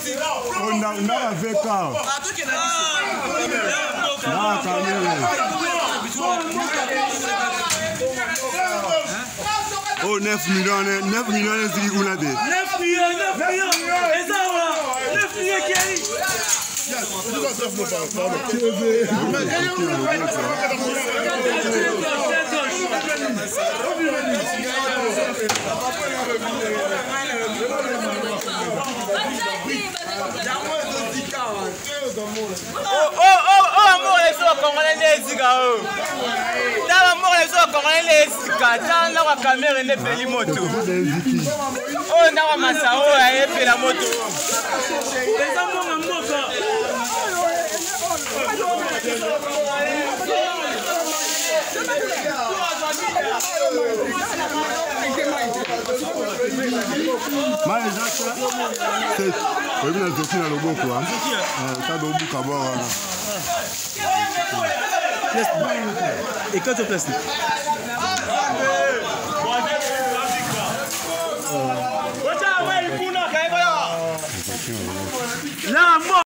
On a VK. Oh, 9 millions, c'est qui vous l'avez? 9 millions. Et ça va, 9 millions qui arrivent. Et quand tu places